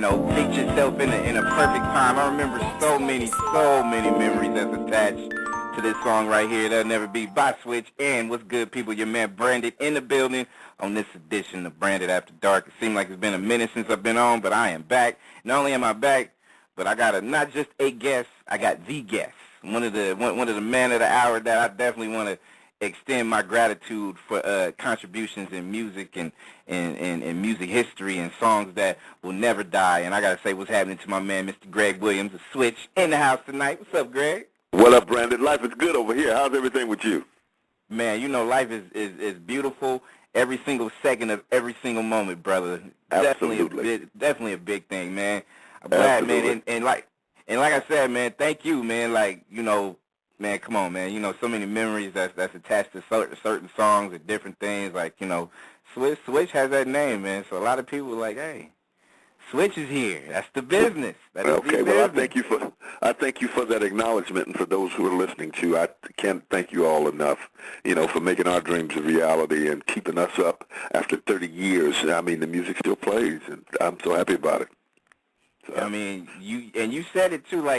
picture yourself in a perfect time. I remember so many memories that's attached to this song right here. That'll never be by Switch. And what's good, people? Your man Branded in the building on this edition of Branded After Dark. It seemed like it's been a minute since I've been on, but I am back. Not only am I back, but I got not just a guest, I got the guest. One of the man of the hour that I definitely want to extend my gratitude for contributions in music and music history and songs that will never die. And I got to say what's happening to my man, Mr. Greg Williams, of Switch, in the house tonight. What's up, Greg? What up, Brandon? Life is good over here. How's everything with you? Man, life is beautiful every single second of every single moment, brother. Absolutely. Definitely a big thing, man. I'm glad, man. And like I said, man, thank you, man. Man, come on, man. So many memories that's attached to certain songs and different things. Switch has that name, man. So a lot of people are like, hey, Switch is here. That's the business. That is okay, the well, business. I thank you for that acknowledgement, and for those who are listening too. I can't thank you all enough, for making our dreams a reality and keeping us up after 30 years. I mean, the music still plays, and I'm so happy about it. So. I mean, you said it too.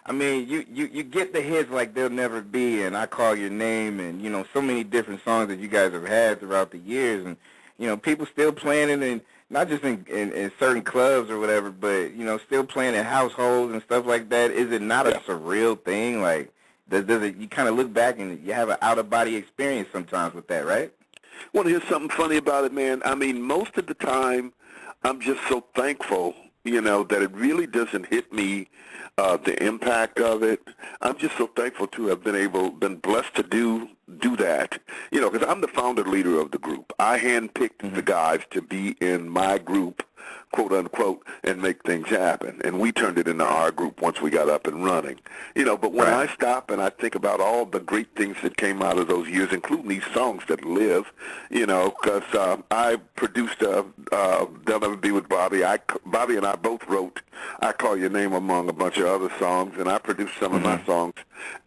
You get the hits like They'll Never Be and I Call Your Name, and so many different songs that you guys have had throughout the years, and people still playing it, and not just in certain clubs or whatever, but still playing in households and stuff like that. Is it not a surreal thing? Like, does it? You kind of look back and you have an out of body experience sometimes with that, right? Want to hear something funny about it, man? I mean, most of the time, I'm just so thankful. That it really doesn't hit me, the impact of it. I'm just so thankful to have been blessed to do that. Because I'm the founder leader of the group. I handpicked the guys to be in my group, quote unquote, and make things happen. And we turned it into our group once we got up and running. But when I stop and I think about all the great things that came out of those years, including these songs that live, because I produced They'll Never Be with Bobby. Bobby and I both wrote I Call Your Name among a bunch of other songs, and I produced some of my songs.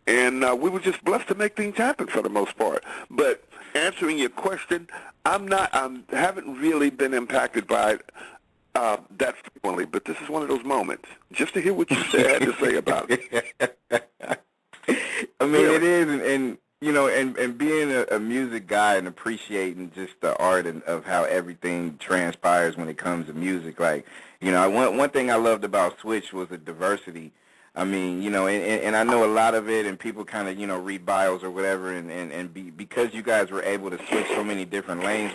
And we were just blessed to make things happen for the most part. But answering your question, I haven't really been impacted by it that frequently, but this is one of those moments. Just to hear what you had to say about it. I mean, really. It is, and being a music guy and appreciating just the art and of how everything transpires when it comes to music. One thing I loved about Switch was the diversity. I mean, and I know a lot of it, and people kind of, read bios or whatever, because you guys were able to switch so many different lanes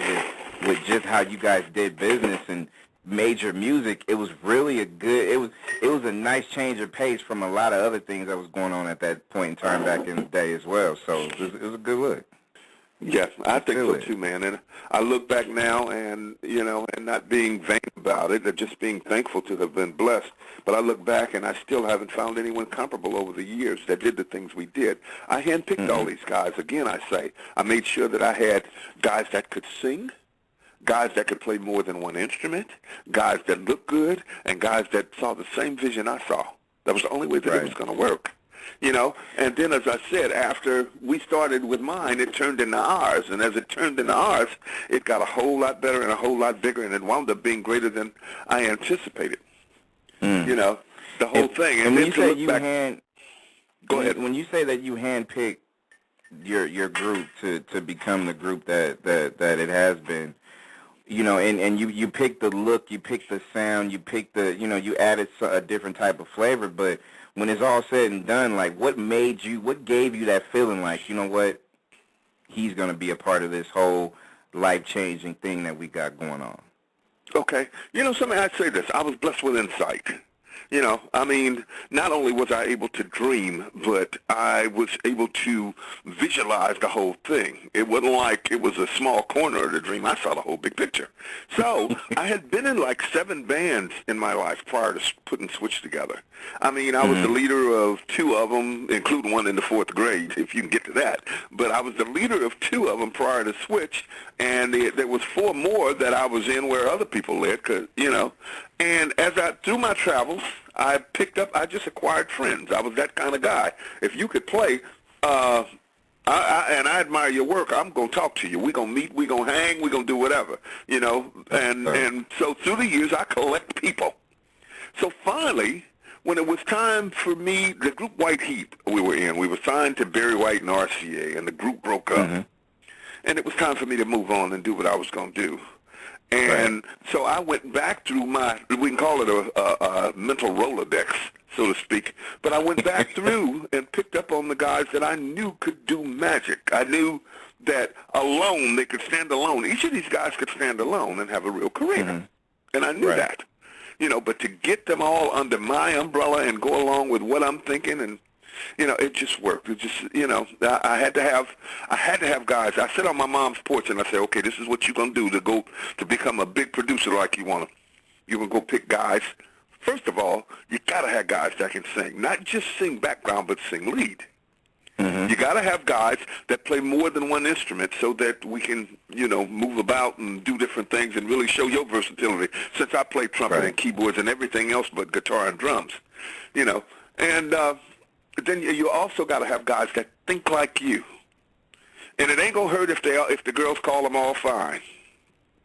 with just how you guys did business and major music, it was really it was a nice change of pace from a lot of other things that was going on at that point in time back in the day as well. So it was a good look. Yes, I think so too, man. And I look back now and, and not being vain about it, or just being thankful to have been blessed. But I look back and I still haven't found anyone comparable over the years that did the things we did. I handpicked all these guys. Again, I say, I made sure that I had guys that could sing, guys that could play more than one instrument, guys that looked good, and guys that saw the same vision I saw. That was the only way that it was going to work. And then, as I said, after we started with mine, it turned into ours. And as it turned into ours, it got a whole lot better and a whole lot bigger, and it wound up being greater than I anticipated. The whole thing. And when you say go ahead. When you say that you handpicked your group to become the group that it has been, and you picked the look, you picked the sound, you picked you added a different type of flavor, but when it's all said and done, what gave you that feeling like, you know what, he's going to be a part of this whole life-changing thing that we got going on? Okay. Something I'd say this. I was blessed with insight. Not only was I able to dream, but I was able to visualize the whole thing. It wasn't like it was a small corner of the dream. I saw the whole big picture. So I had been in 7 bands in my life prior to putting Switch together. I was the leader of 2 of them, including one in the 4th grade, if you can get to that. But I was the leader of 2 of them prior to Switch, and there was 4 more that I was in where other people lived, And through my travels, I just acquired friends. I was that kind of guy. If you could play, and I admire your work, I'm going to talk to you. We're going to meet, we're going to hang, we're going to do whatever, And so through the years, I collect people. So finally, when it was time for me, the group White Heat we were signed to Barry White and RCA, and the group broke up. Mm-hmm. And it was time for me to move on and do what I was going to do. And so I went back through we can call it a mental Rolodex, so to speak. But I went back through and picked up on the guys that I knew could do magic. I knew that alone, they could stand alone. Each of these guys could stand alone and have a real career. Mm-hmm. And I knew that. But to get them all under my umbrella and go along with what I'm thinking, and it just worked. It just, I had to have guys. I sit on my mom's porch and I say, okay, this is what you're gonna do to become a big producer like you wanna. You're gonna go pick guys. First of all, you gotta have guys that can sing, not just sing background, but sing lead. Mm-hmm. You gotta have guys that play more than one instrument so that we can, move about and do different things and really show your versatility. Since I play trumpet and keyboards and everything else but guitar and drums, and then you also got to have guys that think like you. And it ain't going to hurt if the girls call them all fine.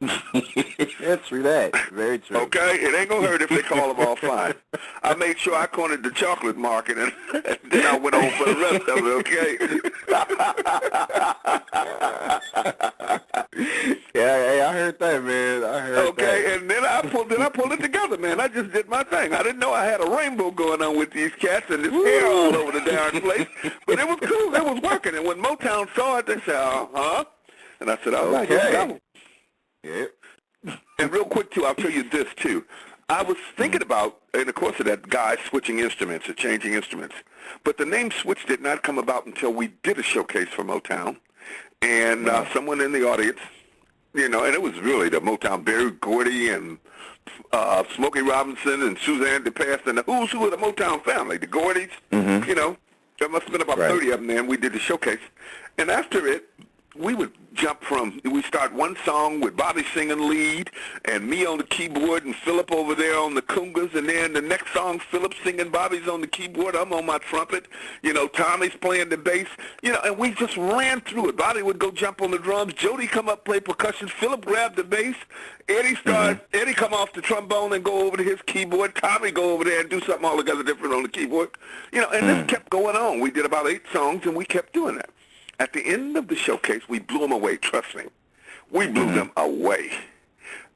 That's true. That very true. Okay, it ain't gonna hurt if they call them all fine. I made sure I cornered the chocolate market, and then I went on for the rest of it. Okay. Yeah, I heard that, man. I heard that. Okay, and then I pulled it together, man. I just did my thing. I didn't know I had a rainbow going on with these cats and this hair all over the darn place, but it was cool. It was working. And when Motown saw it, they said, "Uh-huh," and I said, "All right, let's go." Yeah. And real quick, too, I'll tell you this, too. I was thinking about, in the course of that, guys switching instruments or changing instruments. But the name Switch did not come about until we did a showcase for Motown. And someone in the audience, and it was really the Motown, Barry Gordy and Smokey Robinson and Suzanne DePass and the who's who of the Motown family, the Gordys. Mm-hmm. There must have been about 30 of them there, and we did the showcase. And after it, we would we start one song with Bobby singing lead and me on the keyboard and Philip over there on the congas, and then the next song Philip singing, Bobby's on the keyboard, I'm on my trumpet, Tommy's playing the bass, and we just ran through it. Bobby would go jump on the drums, Jody come up, play percussion, Philip grabbed the bass, Eddie come off the trombone and go over to his keyboard, Tommy go over there and do something altogether different on the keyboard, and this kept going on. We did about 8 songs and we kept doing that. At the end of the showcase, we blew them away, trust me. We blew them away.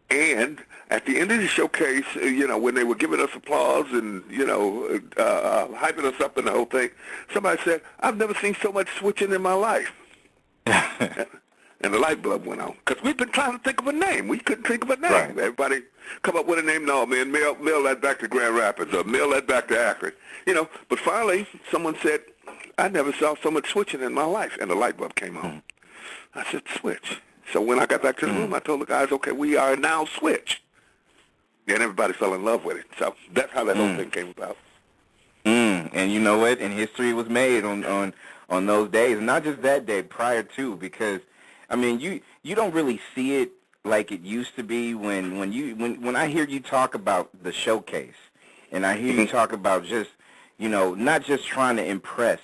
And at the end of the showcase, when they were giving us applause and, hyping us up and the whole thing, somebody said, I've never seen so much switching in my life. And the light bulb went on. Because we've been trying to think of a name. We couldn't think of a name. Right. Everybody come up with a name. No, man, mail that back to Grand Rapids or mail that back to Akron. But finally, someone said, I never saw so much switching in my life, and the light bulb came on. I said, Switch. So when I got back to the room, I told the guys, okay, we are now Switch. And everybody fell in love with it. So that's how that whole thing came about. And you know what? And history was made on those days, and not just that day, prior to, because, I mean, you don't really see it like it used to be when I hear you talk about the showcase, and I hear you talk about just, not just trying to impress,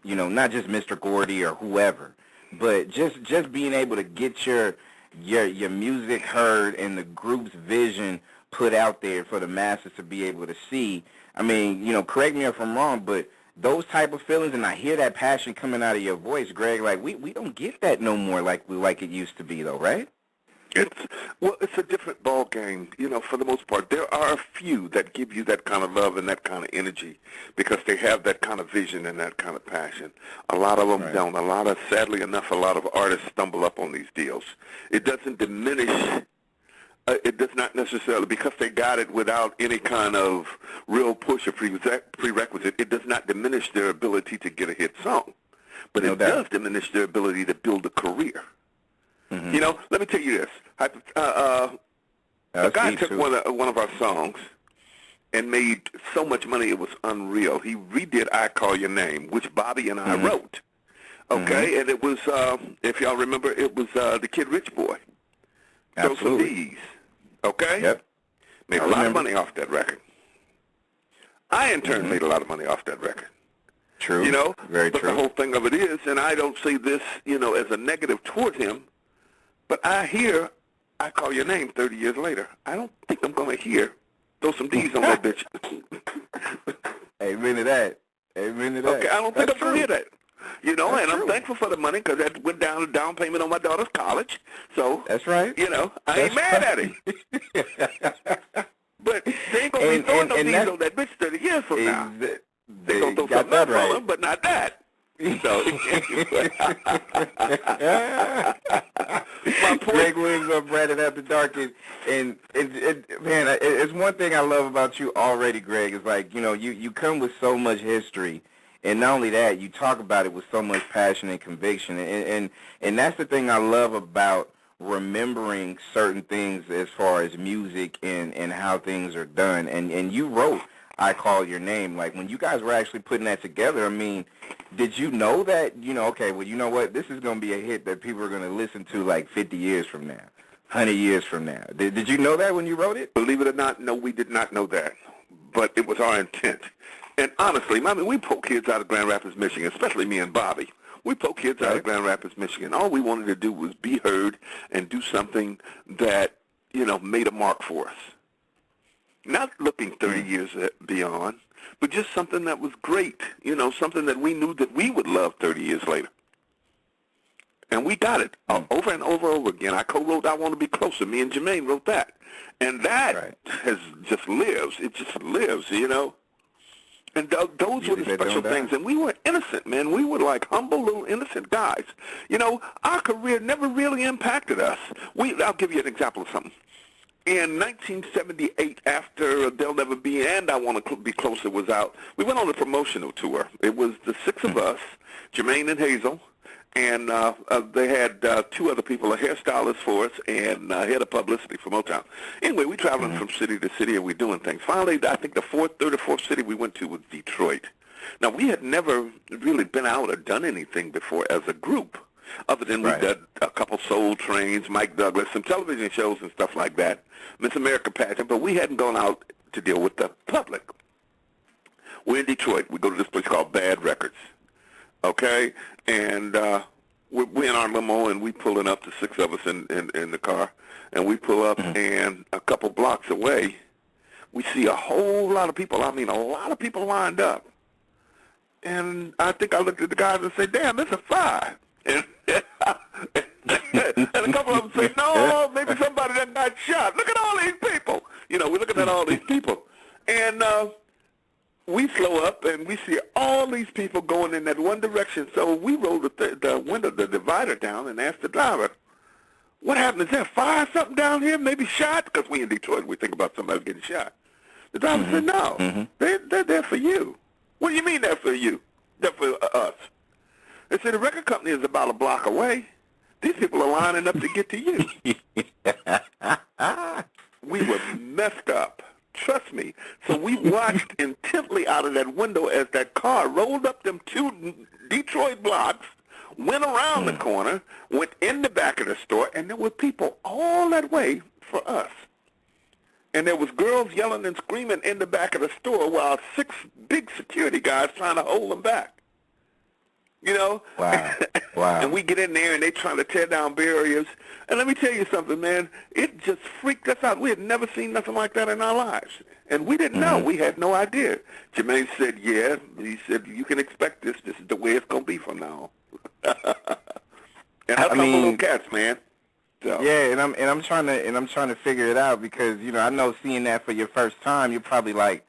not just Mr. Gordy or whoever, but just being able to get your music heard and the group's vision put out there for the masses to be able to see. I mean, correct me if I'm wrong, but those type of feelings, and I hear that passion coming out of your voice, Greg, like we don't get that no more like it used to be, though, right? It's a different ball game, for the most part. There are a few that give you that kind of love and that kind of energy because they have that kind of vision and that kind of passion. A lot of them don't. Sadly enough, a lot of artists stumble up on these deals. It doesn't diminish. It does not necessarily, because they got it without any kind of real push or prerequisite, it does not diminish their ability to get a hit song. But it does diminish their ability to build a career. Mm-hmm. Let me tell you this. A guy took one of our songs and made so much money it was unreal. He redid I Call Your Name, which Bobby and I wrote. Okay? And it was, if y'all remember, it was the Kid Rich Boy. Absolutely. Those D's. Okay? Yep. Made a lot of money off that record. I, in turn, made a lot of money off that record. True. Very but true. The whole thing of it is, and I don't say this, as a negative toward him, but I hear I Call Your Name 30 years later. I don't think I'm going to hear Throw some D's on that bitch. Amen to that. Amen to that. Okay, I don't think I'm going to hear that. You know, That's and true. I'm thankful for the money because that went down the down payment on my daughter's college. So, that's right. You know, I ain't mad at it. But they ain't going to be throwing no D's on that bitch 30 years from now. They're going to throw something else on them, but not that. So, my point. Greg Williams on Brandon After Dark, and man, it's one thing I love about you already, Greg. Is like, you know, you come with so much history, and not only that, you talk about it with so much passion and conviction, and that's the thing I love about remembering certain things as far as music and how things are done. And you wrote I Call Your Name. Like, when you guys were actually putting that together, I mean, did you know that, you know, okay, well, you know what, this is going to be a hit that people are going to listen to like 50 years from now, 100 years from now? Did you know that when you wrote it? Believe it or not, no, we did not know that. But it was our intent. And honestly, I mean, we pull kids out of Grand Rapids, Michigan, especially me and Bobby. We pull kids out of Grand Rapids, Michigan. All we wanted to do was be heard and do something that, you know, made a mark for us. Not looking 30 years beyond, but just something that was great, you know, something that we knew that we would love 30 years later. And we got it over and over again. I co-wrote I Want to Be Closer. Me and Jermaine wrote that. And that has just lives. It just lives, you know. And those were the special things. And we were innocent, man. We were like humble little innocent guys. You know, our career never really impacted us. I'll give you an example of something. In 1978, after There'll Never Be and I Want to Be Closer was out, we went on a promotional tour. It was the six of us, Jermaine and Hazel, and they had two other people, a hairstylist for us and head of publicity for Motown. Anyway, we traveling from city to city and we're doing things. Finally, I think the third or fourth city we went to was Detroit. Now, we had never really been out or done anything before as a group, other than we did a couple Soul Trains, Mike Douglas, some television shows and stuff like that, Miss America pageant, but we hadn't gone out to deal with the public. We're in Detroit. We go to this place called Bad Records, okay? And we're in our limo, and we pulling up, the six of us in the car, and we pull up, and a couple blocks away, we see a whole lot of people, I mean a lot of people lined up. And I think I looked at the guys and said, damn, it's a five. And a couple of them say, no, maybe somebody that got shot. Look at all these people. You know, we're looking at all these people. And we slow up, and we see all these people going in that one direction. So we rolled the window, the divider down, and asked the driver, what happened? Is there fire something down here? Maybe shot? Because we in Detroit, we think about somebody getting shot. The driver said, no, they're there for you. What do you mean they're for you? They're for us. They said the record company is about a block away. These people are lining up to get to you. We were messed up. Trust me. So we watched intently out of that window as that car rolled up them two Detroit blocks, went around the corner, went in the back of the store, and there were people all that way for us. And there was girls yelling and screaming in the back of the store while six big security guys trying to hold them back. You know? Wow. Wow. And we get in there, and they trying to tear down barriers. And let me tell you something, man. It just freaked us out. We had never seen nothing like that in our lives. And we didn't know. We had no idea. Jermaine said, yeah. He said, you can expect this. This is the way it's going to be from now on. And I mean, little cats, man. So. Yeah, and I'm trying to figure it out because, you know, I know seeing that for your first time, you're probably like,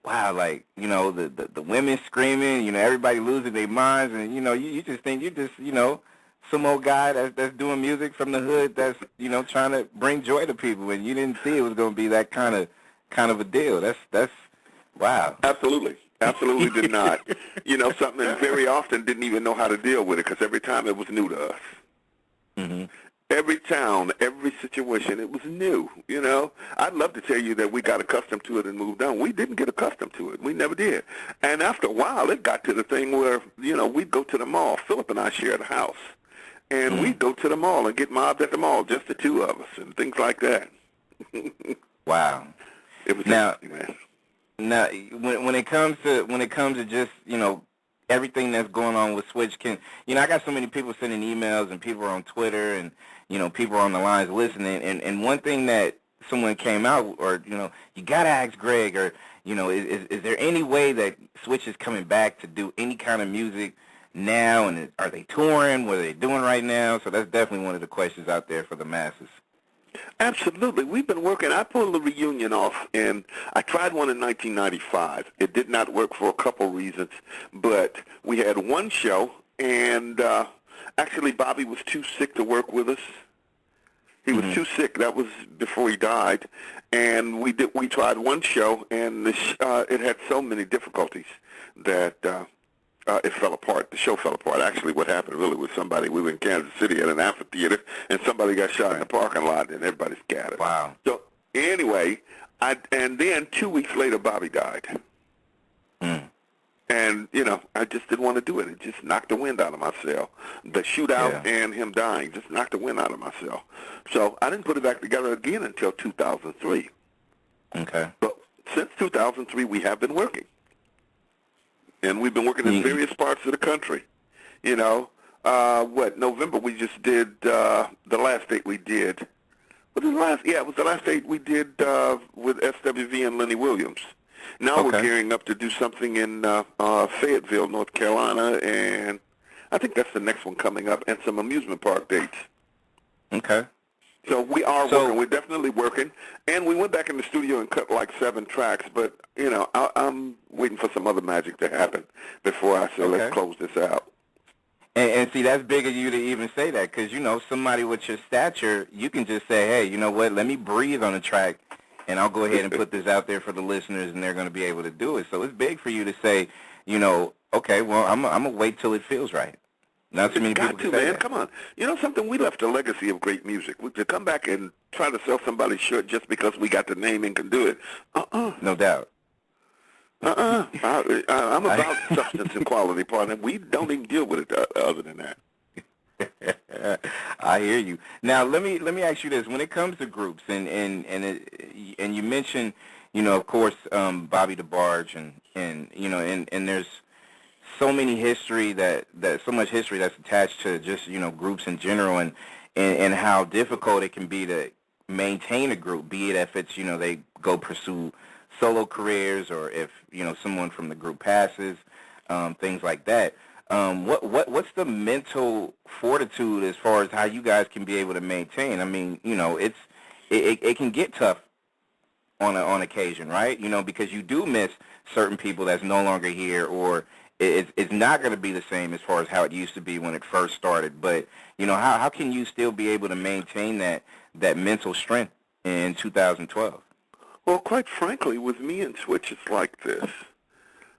wow, like, you know, the women screaming, you know, everybody losing their minds, and, you know, you just think you're just, you know, some old guy that's doing music from the hood that's, you know, trying to bring joy to people, and you didn't see it was going to be that kind of a deal. That's wow. Absolutely did not. You know, something that very often didn't even know how to deal with it because every time it was new to us. Mm-hmm. Every town, every situation, it was new, you know. I'd love to tell you that we got accustomed to it and moved on. We didn't get accustomed to it. We never did. And after a while, it got to the thing where, you know, we'd go to the mall. Philip and I shared a house. And we'd go to the mall and get mobbed at the mall, just the two of us, and things like that. Wow. It was now, interesting, man. Now, when it comes to just, you know, everything that's going on with Switch, you know, I got so many people sending emails and people on Twitter and, you know, people on the lines listening, and one thing that someone came out, or you gotta ask Greg, or is there any way that Switch is coming back to do any kind of music now, and are they touring? What are they doing right now? So that's definitely one of the questions out there for the masses. Absolutely. We've been working. I pulled a reunion off, and I tried one in 1995. It did not work for a couple reasons, but we had one show, and actually Bobby was too sick to work with us. He was too sick. That was before he died, and we tried one show, and it had so many difficulties that it fell apart. The show fell apart. Actually, what happened really was we were in Kansas City at an amphitheater, and somebody got shot in the parking lot, and everybody scattered. Wow. So anyway, and then 2 weeks later, Bobby died. And, I just didn't want to do it. It just knocked the wind out of my sail. The shootout and him dying just knocked the wind out of my sail. So I didn't put it back together again until 2003. Okay. But since 2003, we have been working. And we've been working in various parts of the country. November we just did, the last date we did. What was the last? Yeah, it was the last date we did with SWV and Lenny Williams. Now we're gearing up to do something in Fayetteville, North Carolina, and I think that's the next one coming up, and some amusement park dates. Okay. So we are working. We're definitely working. And we went back in the studio and cut like 7 tracks, but, I'm waiting for some other magic to happen before I say, let's close this out. And see, that's big of you to even say that, because, somebody with your stature, you can just say, hey, you know what, let me breathe on the track, and I'll go ahead and put this out there for the listeners, and they're going to be able to do it. So it's big for you to say, okay, well, I'm going to wait till it feels right. Not too many people can say man. that. Come on. Something, we left a legacy of great music. To come back and try to sell somebody's shirt just because we got the name and can do it, No doubt. I'm about substance and quality, partner. We don't even deal with it other than that. I hear you. Now let me ask you this: when it comes to groups, and you mentioned, of course, Bobby DeBarge, and there's so many history so much history that's attached to just groups in general, and how difficult it can be to maintain a group, be it if it's they go pursue solo careers, or if someone from the group passes, things like that. What's the mental fortitude as far as how you guys can be able to maintain? I mean, it can get tough on occasion, right? Because you do miss certain people that's no longer here, or it's not going to be the same as far as how it used to be when it first started. But how can you still be able to maintain that mental strength in 2012? Well, quite frankly, with me and Switch, it's like this.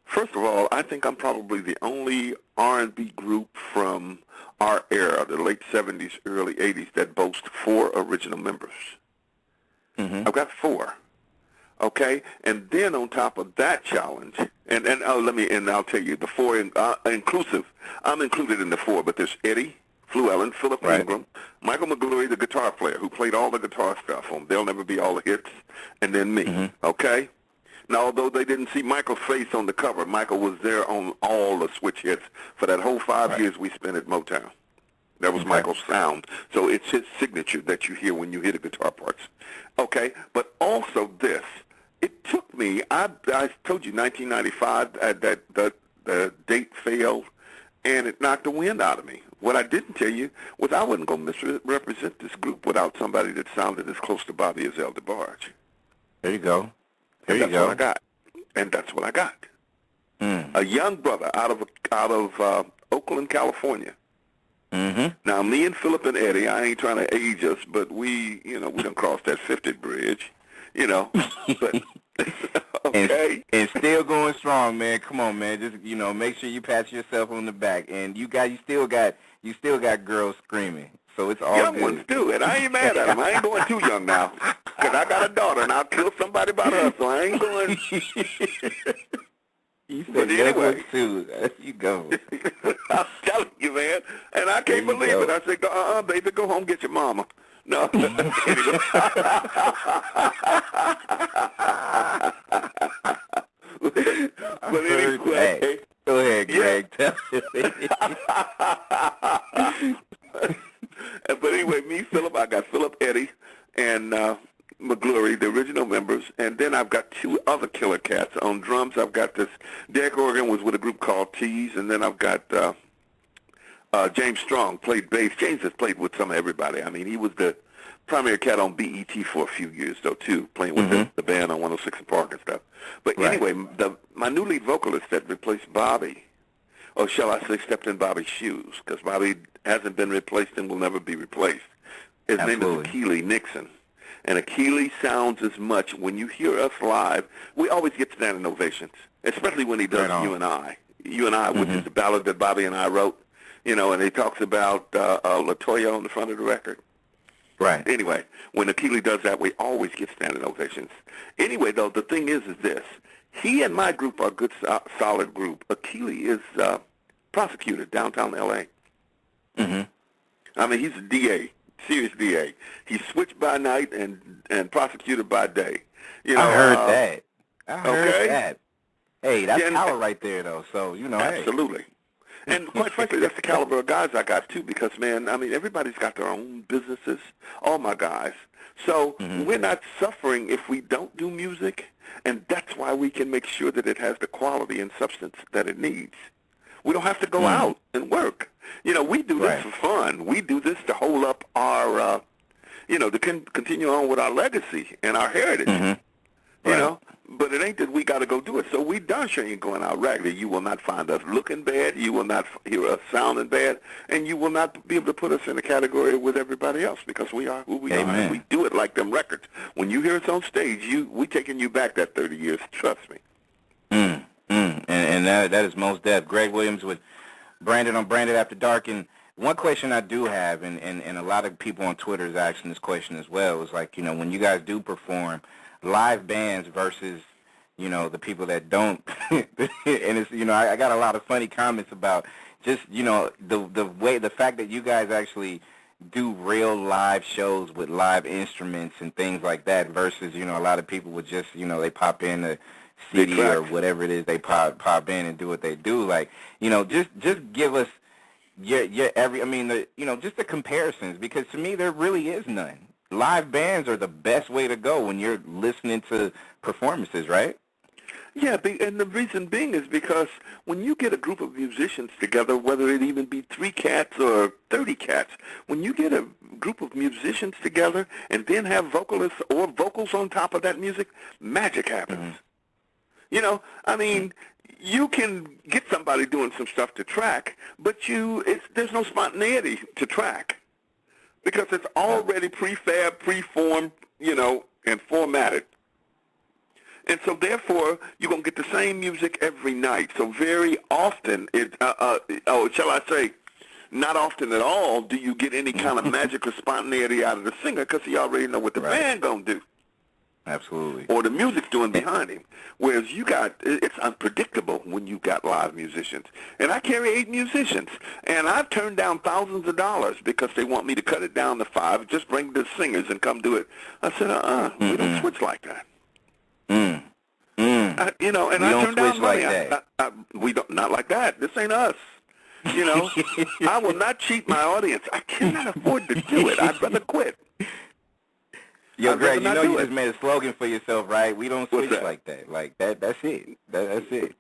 First of all, I think I'm probably the only R&B group from our era, the late 70s, early 80s, that boasts 4 original members. I've got 4. Okay? And then on top of that challenge, and I'll tell you, the 4 inclusive, I'm included in the 4, but there's Eddie, Fluellen, Philip Ingram, Michael McGlory, the guitar player, who played all the guitar stuff on They'll Never Be All the Hits, and then me, okay? Now, although they didn't see Michael's face on the cover, Michael was there on all the Switch hits for that whole 5 years we spent at Motown. That was Michael's sound. So it's his signature that you hear when you hear the guitar parts. Okay, but also this. It took me, I told you, 1995, that the date failed, and it knocked the wind out of me. What I didn't tell you was I wasn't going to misrepresent this group without somebody that sounded as close to Bobby as El DeBarge. There you go. That's what I got. And that's what I got. A young brother out of Oakland, California. Now, me and Philip and Eddie, I ain't trying to age us, but we done crossed that 50th bridge, but okay. And still going strong, man. Come on, man. Just make sure you pat yourself on the back. And you still got girls screaming. So it's all young good. Ones do, and I ain't mad at them. I ain't going too young now, because I got a daughter, and I'll kill somebody about her, so I ain't going. You said young ones too. There you go. I'm telling you, man, and I can't believe it. I said, baby, go home, get your mama. No. But anyway. Hey, go ahead, Greg. Yeah. But anyway, me, Philip, I got Philip, Eddie, and McGlory. I've got two other killer cats. On drums, I've got this. Derek Organ was with a group called Tease, and then I've got James Strong played bass. James has played with some of everybody. I mean, he was the primary cat on BET for a few years, though, too, playing with the band on 106 and Park and stuff. But anyway, my new lead vocalist that replaced Bobby, or shall I say stepped in Bobby's shoes, because Bobby hasn't been replaced and will never be replaced. His name is Akili Nixon. And Akili sounds as much, when you hear us live, we always get standing ovations, especially when he does You and I. You and I, which is the ballad that Bobby and I wrote, you know, and he talks about LaToya on the front of the record. Right. Anyway, when Akili does that, we always get standing ovations. Anyway, though, the thing is this. He and my group are a good, solid group. Akili is prosecutor downtown L.A. I mean, he's a DA, serious DA. He's switched by night and prosecuted by day. You know, I heard that. I heard that. Hey, that's power right there, though. So, you know, absolutely. And quite frankly, that's the caliber of guys I got, too, because, man, I mean, everybody's got their own businesses, all my guys. So we're not suffering if we don't do music, and that's why we can make sure that it has the quality and substance that it needs. We don't have to go out and work. You know, we do this for fun. We do this to hold up our, you know, to continue on with our legacy and our heritage, you know. But it ain't that we got to go do it. So we darn sure ain't going out raggedy. You will not find us looking bad. You will not hear us sounding bad. And you will not be able to put us in a category with everybody else because we are who we are. And we do it like them records. When you hear us on stage, we taking you back that 30 years. Trust me. And that is most def. Greg Williams with Branded on Branded After Dark. And one question I do have, and a lot of people on Twitter is asking this question as well, is like, you know, when you guys do perform, live bands versus, you know, the people that don't. And it's, you know, I got a lot of funny comments about just, you know, the fact that you guys actually do real live shows with live instruments and things like that versus, you know, a lot of people would just, you know, they pop in a CD or whatever it is, they pop in and do what they do. Like, you know, just give us your every, I mean, you know, just the comparisons, because to me there really is none. Live bands are the best way to go when you're listening to performances, right? Yeah, and the reason being is because when you get a group of musicians together, whether it even be 3 cats or 30 cats, when you get a group of musicians together and then have vocalists or vocals on top of that music, magic happens. You know, I mean, you can get somebody doing some stuff to track, but there's no spontaneity to track. Because it's already prefab, preformed, you know, and formatted. And so, therefore, you're going to get the same music every night. So very often, shall I say, not often at all do you get any kind of magic or spontaneity out of the singer because he already know what the band going to do. Absolutely. Or the music's doing behind him. Whereas it's unpredictable when you got live musicians. And I carry 8 musicians. And I've turned down thousands of dollars because they want me to cut it down to 5, just bring the singers and come do it. I said, we don't switch like that. You know, and I turned down money. We don't, not like that. This ain't us. You know, I will not cheat my audience. I cannot afford to do it. I'd rather quit. Yo, Greg, you know you just made a slogan for yourself, right? We don't switch like that. Like, that's it. That's it.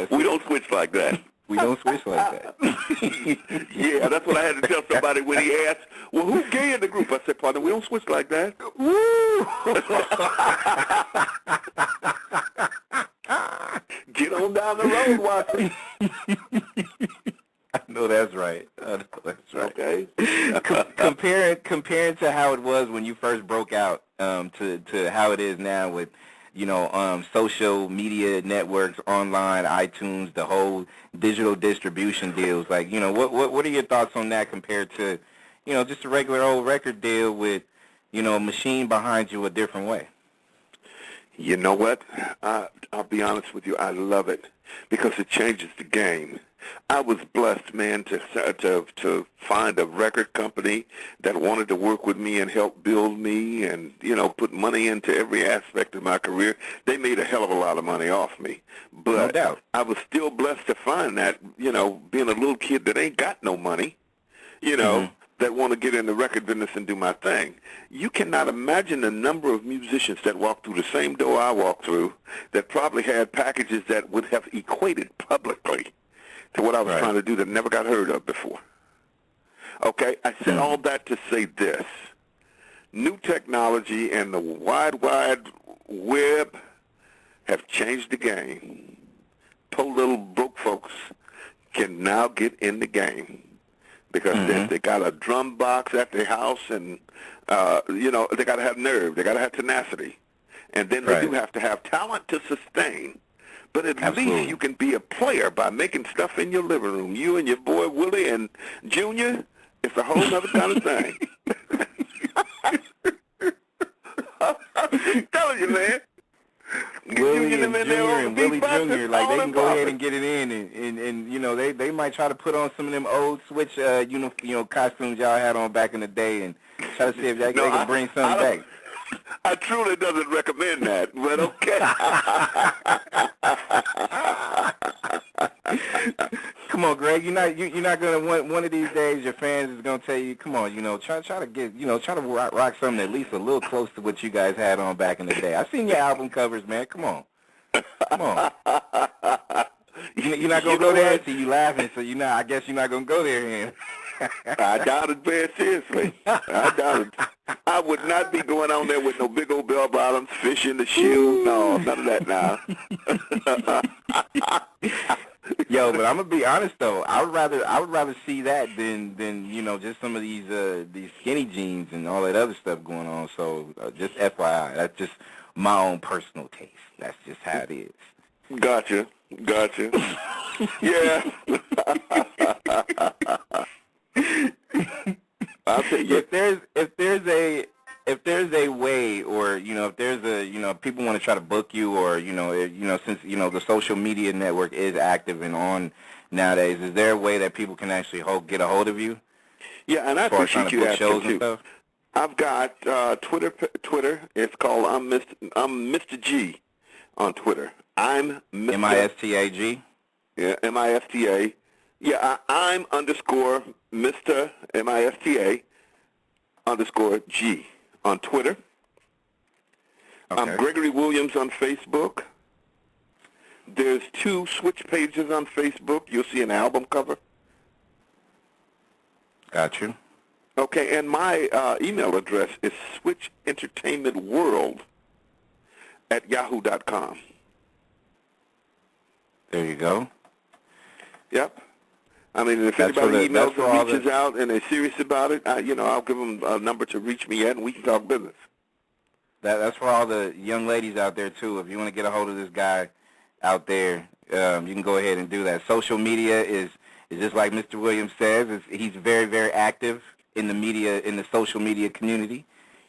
We don't switch like that. We don't switch like that. Yeah, that's what I had to tell somebody when he asked, well, who's gay in the group? I said, partner, we don't switch like that. Woo! Get on down the road, Watson. I know that's right. Okay. Comparing to how it was when you first broke out to how it is now with, you know, social media networks, online, iTunes, the whole digital distribution deals. Like, you know, what are your thoughts on that compared to, you know, just a regular old record deal with, you know, a machine behind you a different way? You know what? I'll be honest with you. I love it because it changes the game. I was blessed, man, to find a record company that wanted to work with me and help build me and, you know, put money into every aspect of my career. They made a hell of a lot of money off me. But no doubt. I was still blessed to find that, you know, being a little kid that ain't got no money, you know, that want to get in the record business and do my thing. You cannot imagine the number of musicians that walk through the same door I walk through that probably had packages that would have equated publicly to what I was trying to do that never got heard of before. Okay, I said all that to say this. New technology and the wide web have changed the game. Poor little broke folks can now get in the game because they got a drum box at their house, and they got to have nerve, they got to have tenacity, and then they do have to have talent to sustain. But at least you can be a player by making stuff in your living room. You and your boy Willie and Junior, it's a whole other kind of thing. I'm telling you, man. Willie and Junior and Willie Jr., like, they can go ahead and get it in, and they might try to put on some of them old Switch, costumes y'all had on back in the day and try to see if they can bring something back. I truly doesn't recommend that, but okay. Come on, Greg. You're not gonna one of these days. Your fans is gonna tell you, come on, try to rock something at least a little close to what you guys had on back in the day. I seen your album covers, man. Come on. You're not gonna go there. See you laughing, so I guess you're not gonna go there, man. I doubt it very seriously. I doubt it. I would not be going on there with no big old bell bottoms, fish in the shoe. No, none of that now. Yo, but I'm gonna be honest though. I would rather see that than just some of these skinny jeans and all that other stuff going on. So just FYI, that's just my own personal taste. That's just how it is. Gotcha. Yeah. I'll tell you. If there's a way, or if there's a people want to try to book you, or since the social media network is active and on nowadays, is there a way that people can actually get a hold of you? Yeah, and I appreciate you asking too. I've got Twitter. It's called I'm Mr. G on Twitter. I'm Mr. M-I-S-T-A-G. Yeah, M-I-S-T-A. Yeah, I'm _ Mr. M-I-S-T-A _ G on Twitter. Okay. I'm Gregory Williams on Facebook. There's 2 Switch pages on Facebook. You'll see an album cover. Got you. Okay, and my email address is switchentertainmentworld@yahoo.com. There you go. Yep. I mean, if anybody emails or reaches out and they're serious about it, I'll give them a number to reach me at, and we can talk business. That's for all the young ladies out there, too. If you want to get a hold of this guy out there, you can go ahead and do that. Social media is just like Mr. Williams says. He's very, very active in the media, in the social media community.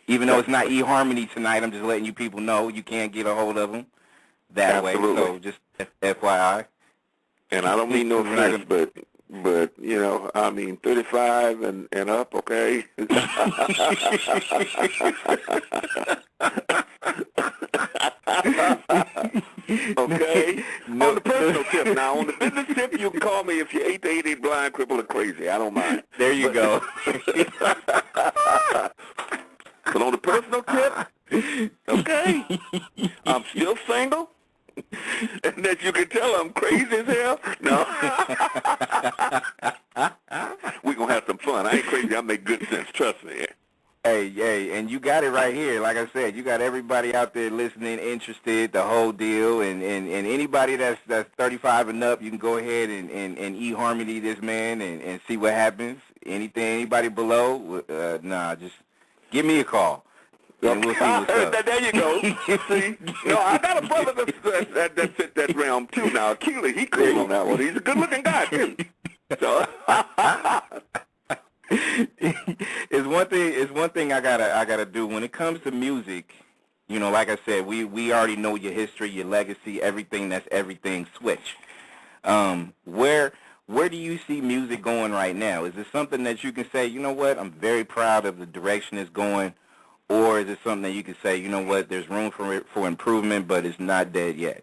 Even though it's not eHarmony tonight, I'm just letting you people know you can't get a hold of him that way. So just FYI. And I don't mean no offense, but 35 and up, okay? Okay? No. On the personal tip now, on the business tip, you can call me if you're 8 to 88 blind, crippled, or crazy. I don't mind. There you go. But on the personal tip, okay, I'm still single. And that you can tell I'm crazy as hell? No. We're going to have some fun. I ain't crazy. I make good sense. Trust me. Hey, and you got it right here. Like I said, you got everybody out there listening, interested, the whole deal. And anybody that's 35 and up, you can go ahead and eHarmony this man and see what happens. Anybody below, just give me a call. And we'll see what's up. There you go. See? No, I got a brother that fit that realm, too, now. Keely, he cool on that one. He's a good-looking guy, too. So. It's one thing I gotta do when it comes to music. Like I said, we already know your history, your legacy, everything. That's everything Switch. Where do you see music going right now? Is it something that you can say, you know what, I'm very proud of the direction it's going? Or is it something that you can say, you know what, there's room for improvement, but it's not dead yet?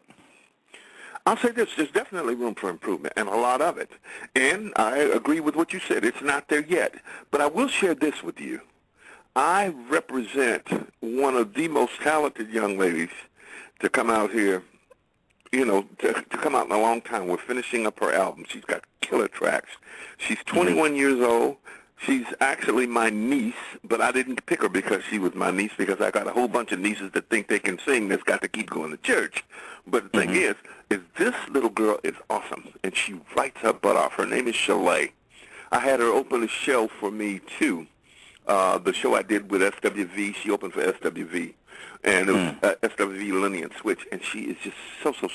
I'll say this, there's definitely room for improvement, and a lot of it. And I agree with what you said. It's not there yet. But I will share this with you. I represent one of the most talented young ladies to come out here, to come out in a long time. We're finishing up her album. She's got killer tracks. She's 21 years old. She's actually my niece, but I didn't pick her because she was my niece, because I got a whole bunch of nieces that think they can sing that's got to keep going to church. But the thing is this little girl is awesome, and she writes her butt off. Her name is Chalet. I had her open a show for me, too. The show I did with SWV, she opened for SWV, and it was SWV Linear Switch, and she is just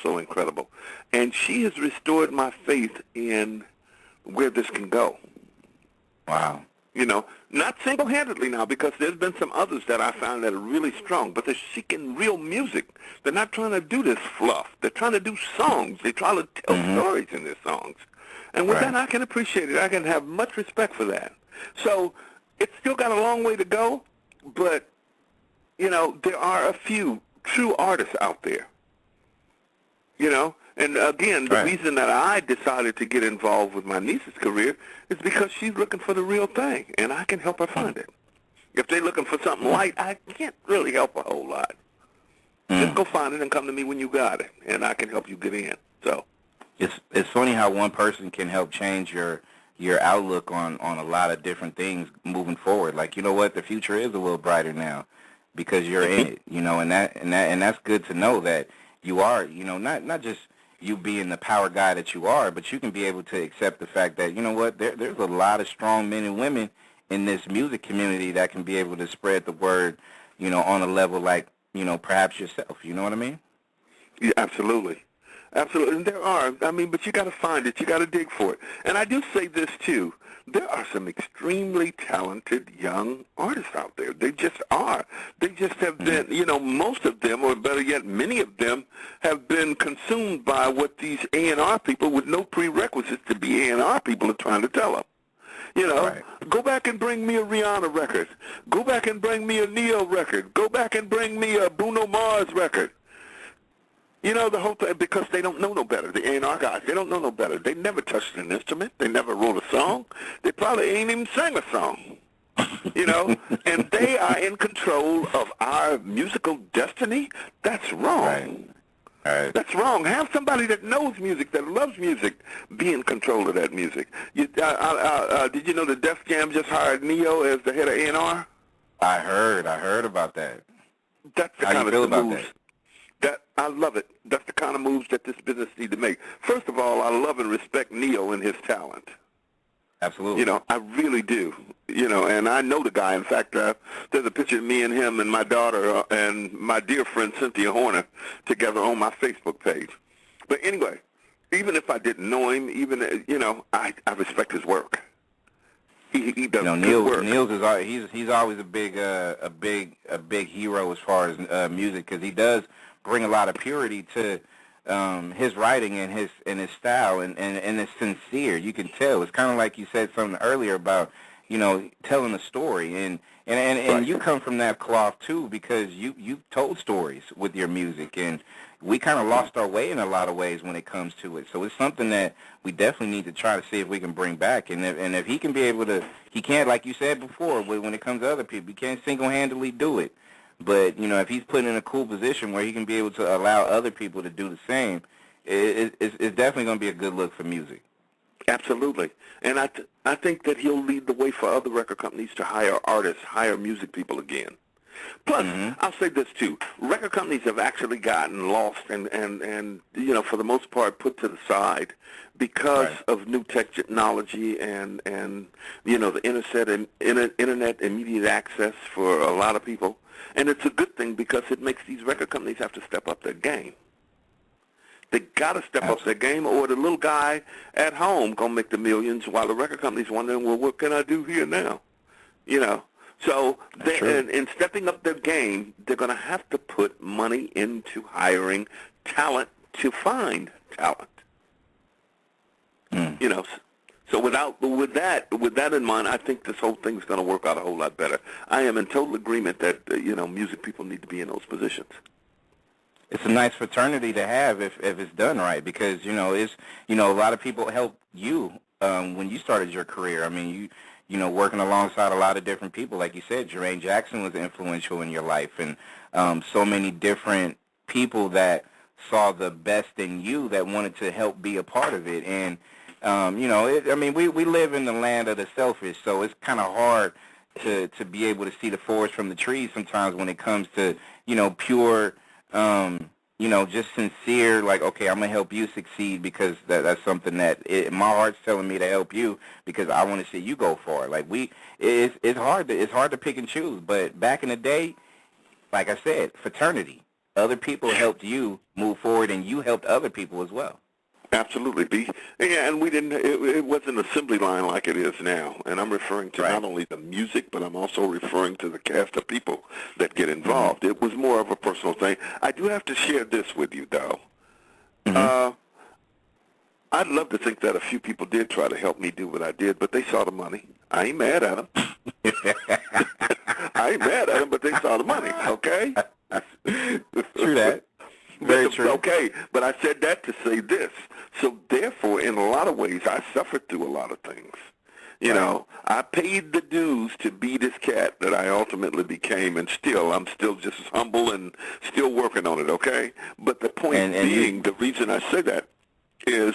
so incredible. And she has restored my faith in where this can go. Wow. Not single-handedly now, because there's been some others that I found that are really strong, but they're seeking real music. They're not trying to do this fluff. They're trying to do songs. They try to tell stories in their songs. And with that, I can appreciate it. I can have much respect for that. So it's still got a long way to go, but, there are a few true artists out there, And again, the reason that I decided to get involved with my niece's career is because she's looking for the real thing, and I can help her find it. If they're looking for something light, I can't really help a whole lot. Just go find it and come to me when you got it, and I can help you get in. So it's funny how one person can help change your outlook on a lot of different things moving forward. Like, you know what, the future is a little brighter now because you're in it, and that's good to know that you are, not just you being the power guy that you are, but you can be able to accept the fact that, there's a lot of strong men and women in this music community that can be able to spread the word, on a level like, perhaps yourself. You know what I mean? Yeah, absolutely. Absolutely. And there are. But you got to find it. You got to dig for it. And I do say this, too. There are some extremely talented young artists out there. They just are. They just have been, most of them, or better yet, many of them, have been consumed by what these A&R people with no prerequisites to be A&R people are trying to tell them. Go back and bring me a Rihanna record. Go back and bring me a Neo record. Go back and bring me a Bruno Mars record. The whole thing, because they don't know no better. The A&R guys, they don't know no better. They never touched an instrument. They never wrote a song. They probably ain't even sang a song. And they are in control of our musical destiny. That's wrong. Right. That's wrong. Have somebody that knows music, that loves music, be in control of that music. Did you know that Def Jam just hired Neo as the head of A&R? I heard about that. That's the How kind you feel of about moves. that? I love it. That's the kind of moves that this business needs to make. First of all, I love and respect Neo and his talent. Absolutely. I really do. And I know the guy. In fact, there's a picture of me and him and my daughter and my dear friend Cynthia Horner together on my Facebook page. But anyway, even if I didn't know him, I respect his work. He does good work. He's always a big hero as far as music, because he does bring a lot of purity to his writing and his style, and it's sincere. You can tell. It's kind of like you said something earlier about telling a story, and you come from that cloth too, because you've told stories with your music, and we kind of lost our way in a lot of ways when it comes to it. So it's something that we definitely need to try to see if we can bring back. And if he can be able to, he can't, like you said before, when it comes to other people, he can't single-handedly do it. But, if he's put in a cool position where he can be able to allow other people to do the same, it's definitely going to be a good look for music. Absolutely. And I think that he'll lead the way for other record companies to hire artists, hire music people again. Plus, I'll say this too: record companies have actually gotten lost and for the most part put to the side because of new technology and the internet immediate access for a lot of people. And it's a good thing because it makes these record companies have to step up their game. They got to step up their game, or the little guy at home gonna make the millions while the record company's wondering, well, what can I do here now? So in stepping up their game, they're going to have to put money into hiring talent to find talent. So with that in mind, I think this whole thing's going to work out a whole lot better. I am in total agreement that music people need to be in those positions. it's a nice fraternity to have if it's done right, because it's a lot of people helped you when you started your career. I mean, working alongside a lot of different people, like you said, Jermaine Jackson was influential in your life, and so many different people that saw the best in you that wanted to help be a part of it. And we live in the land of the selfish, so it's kind of hard to be able to see the forest from the trees sometimes when it comes to pure just sincere, like, okay, I'm gonna help you succeed because that's something that my heart's telling me to help you because I want to see you go far. Like it's hard to pick and choose. But back in the day, like I said, fraternity. Other people helped you move forward, and you helped other people as well. Absolutely, B. Yeah, and we didn't. It wasn't an assembly line like it is now. And I'm referring to not only the music, but I'm also referring to the cast of people that get involved. Mm-hmm. It was more of a personal thing. I do have to share this with you, though. Mm-hmm. I'd love to think that a few people did try to help me do what I did, but they saw the money. I ain't mad at them. I ain't mad at them, but they saw the money. Okay. True that. Very true. Okay, but I said that to say this. So therefore, in a lot of ways, I suffered through a lot of things. I paid the dues to be this cat that I ultimately became, and I'm still just as humble and still working on it, okay? But the point being, the reason I say that is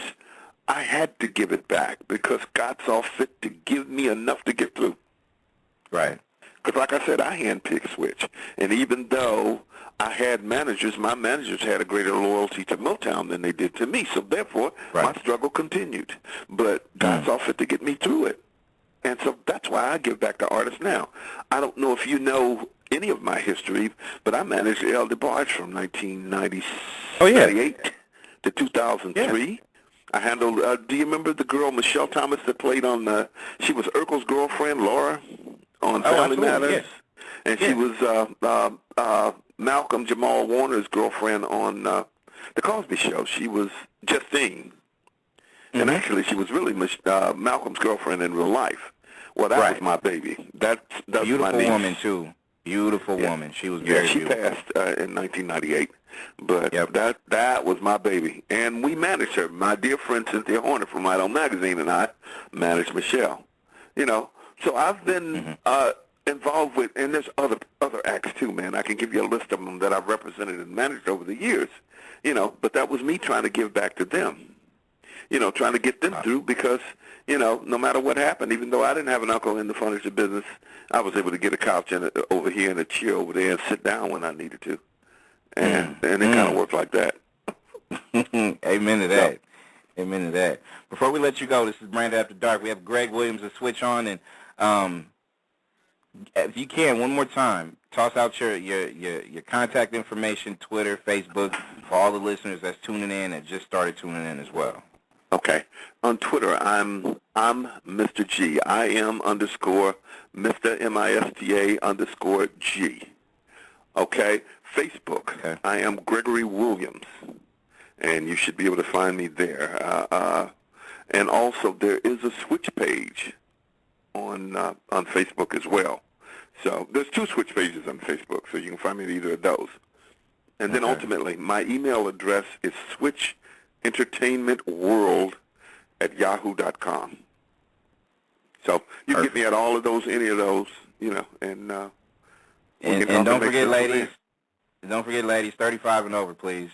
I had to give it back because God saw fit to give me enough to get through. Right. Because like I said, I handpicked Switch. And even though I had managers, my managers had a greater loyalty to Motown than they did to me. So therefore, my struggle continued. But God saw fit to get me through it. And so that's why I give back to artists now. I don't know if you know any of my history, but I managed El DeBarge from 1998 to 2003. Yeah. I handled, do you remember the girl, Michelle Thomas, that played on, she was Urkel's girlfriend, Laura, on Family Matters? Yeah. And she was Malcolm Jamal Warner's girlfriend on The Cosby Show. She was Justine. Mm-hmm. And actually, she was really Malcolm's girlfriend in real life. Well, that was my baby. That's beautiful my niece. Woman, too. Beautiful woman. She was very beautiful. She passed in 1998. But that was my baby. And we managed her. My dear friend Cynthia Horner from Right On Magazine and I managed Michelle. So I've been involved with, and there's other acts too, man. I can give you a list of them that I've represented and managed over the years. But that was me trying to give back to them. Trying to get them through because, no matter what happened, even though I didn't have an uncle in the furniture business, I was able to get a couch over here and a chair over there and sit down when I needed to. And it kind of worked like that. Amen to that. Amen to that. Before we let you go, this is Brandon After Dark. We have Greg Williams to switch on, and if you can, one more time, toss out your contact information, Twitter, Facebook, for all the listeners that's tuning in and just started tuning in as well. Okay. On Twitter, I'm Mr. G. I am _ Mr. MISTA _ G. Okay. Facebook, I am Gregory Williams, and you should be able to find me there. And also, there is a Switch page on Facebook as well. So there's 2 Switch pages on Facebook, so you can find me at either of those. And then ultimately, my email address is switchentertainmentworld@yahoo.com. So you can get me at all of those, any of those, and don't forget, ladies. Don't forget, ladies, 35 and over, please.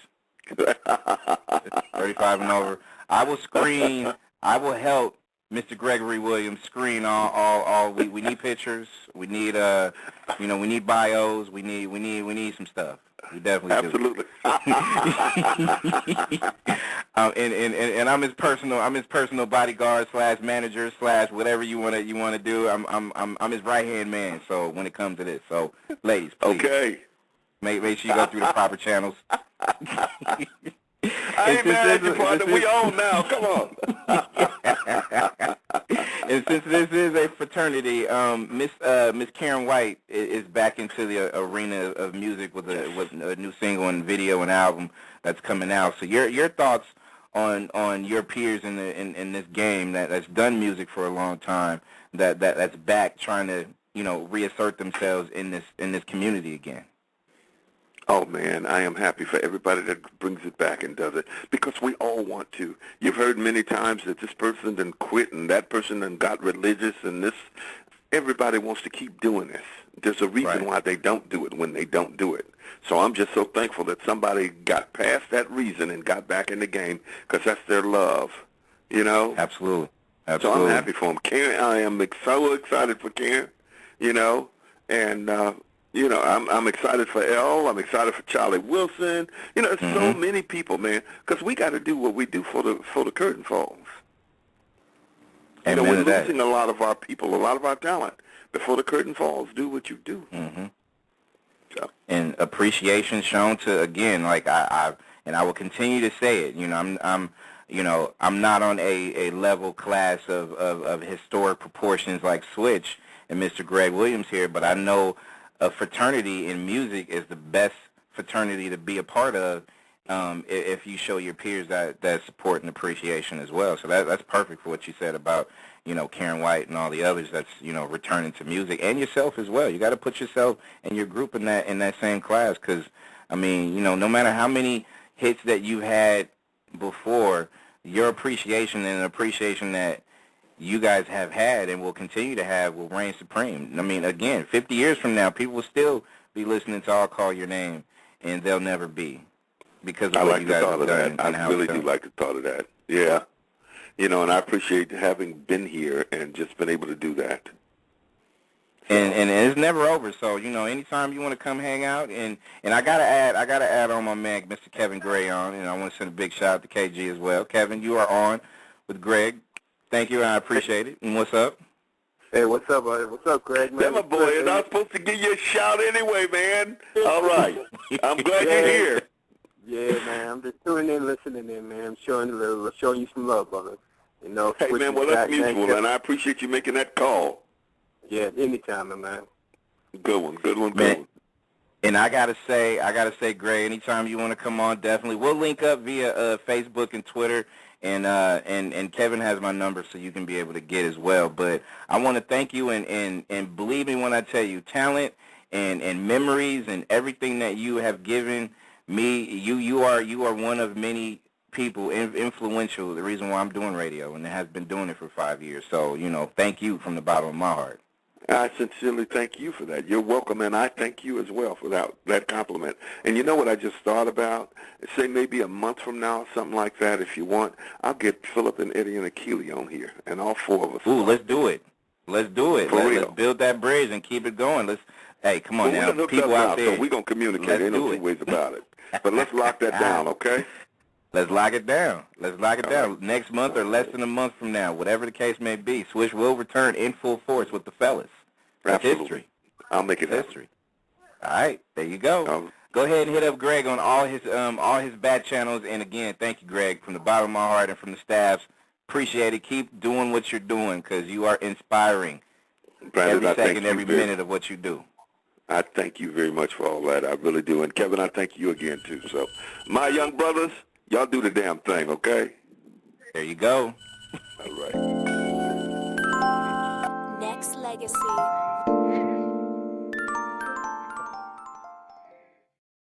35 and over. I will help Mr. Gregory Williams screen all. We need pictures. We need we need bios. We need some stuff. We definitely do. And I'm his personal bodyguard / manager / whatever you want to do. I'm his right hand man. So when it comes to this, so ladies, please. Okay. Make sure you go through the proper channels. I ain't mad at you, partner. We on now. Come on. And since this is a fraternity, Miss Karen White is back into the arena of music with a new single and video and album that's coming out. So your thoughts on your peers in this game that's done music for a long time, that's back trying to reassert themselves in this community again. Oh, man, I am happy for everybody that brings it back and does it because we all want to. You've heard many times that this person done quit and that person done got religious and this. Everybody wants to keep doing this. There's a reason why they don't do it when they don't do it. So I'm just so thankful that somebody got past that reason and got back in the game because that's their love, you know? Absolutely. So I'm happy for him. Karen, I am so excited for Karen, you know, and, you know, I'm excited for Elle. I'm excited for Charlie Wilson. You know, there's so many people, man, because we got to do what we do for the curtain falls. You know, we're losing a lot of our people, a lot of our talent. Before the curtain falls, do what you do. So. And appreciation shown to, again, like I will continue to say it. You know, I'm not on a level class of historic proportions like Switch and Mr. Greg Williams here, but I know a fraternity in music is the best fraternity to be a part of if you show your peers that support and appreciation as well. So that's perfect for what you said about, you know, Karen White and all the others that's, you know, returning to music, and yourself as well. You got to put yourself and your group in that same class because, I mean, you know, no matter how many hits that you had before, your appreciation and appreciation that you guys have had and will continue to have will reign supreme. I mean, again, 50 years from now, people will still be listening to I'll Call Your Name, and they'll never be because of what you guys have done. I really do like the thought of that. Yeah. You know, and I appreciate having been here and just been able to do that. So. And it's never over. So, you know, anytime you want to come hang out, and I gotta add on my man, Mr. Kevin Gray on, and I want to send a big shout out to KG as well. Kevin, you are on with Greg. Thank you, and I appreciate it. And what's up? Hey, what's up, buddy? What's up, Greg, man? Yeah, my boy, and I was supposed to give you a shout anyway, man. All right. I'm glad you're here. Yeah, man. I'm just tuning in, listening in, man. I'm showing you some love, brother. You know, hey, man, well, that's mutual, and I appreciate you making that call. Yeah, anytime, man. Good one. And I gotta say, Gray, anytime you want to come on, definitely. We'll link up via Facebook and Twitter, and Kevin has my number, so you can be able to get as well. But I want to thank you, and believe me when I tell you, talent and memories and everything that you have given me, you are one of many people influential. The reason why I'm doing radio, and has been doing it for 5 years. So, you know, thank you from the bottom of my heart. I sincerely thank you for that. You're welcome, and I thank you as well for that compliment. And you know what I just thought about? Say maybe a month from now, something like that, if you want, I'll get Philip and Eddie and Akili on here, and all four of us. Ooh, let's do it. Let's build that bridge and keep it going. Hey, come on now. People out there. So we're going to communicate. Ain't no two ways about it. But let's lock that down, okay? Let's lock it down. Right. Next month or less than a month from now, whatever the case may be, Swish will return in full force with the fellas. That's history. I'll make it history. All right, there you go. Go ahead and hit up Greg on all his back channels. And again, thank you, Greg, from the bottom of my heart and from the staffs. Appreciate it. Keep doing what you're doing because you are inspiring. Brandon, every second, every minute of what you do. I thank you very much for all that. I really do. And Kevin, I thank you again too. So, my young brothers, y'all do the damn thing, okay? There you go. All right. Next Legacy.